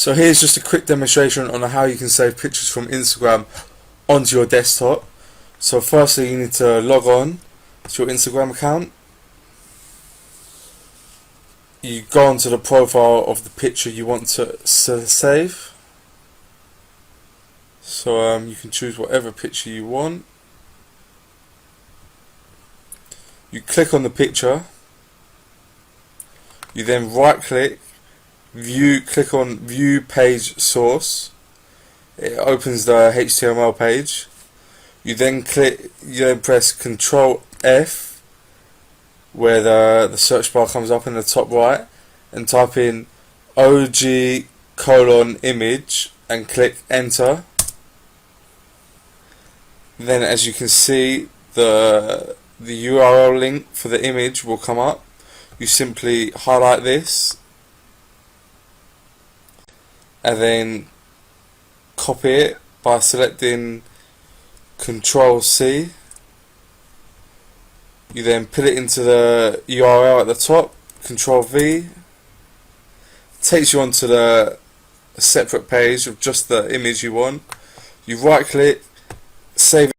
So here's just a quick demonstration on how you can save pictures from Instagram onto your desktop. So firstly you need to log on to your Instagram account. You go onto the profile of the picture you want to save. So you can choose whatever picture you want. You click on the picture. You then right click, click on view page source. It opens the HTML page. You then press Control F where the search bar comes up in the top right and type in OG:image and click enter. Then as you can see the URL link for the image will come up. You simply highlight this and then copy it by selecting Control C. You then put it into the URL at the top, Control V. Takes you onto the separate page of just the image you want. You right click, save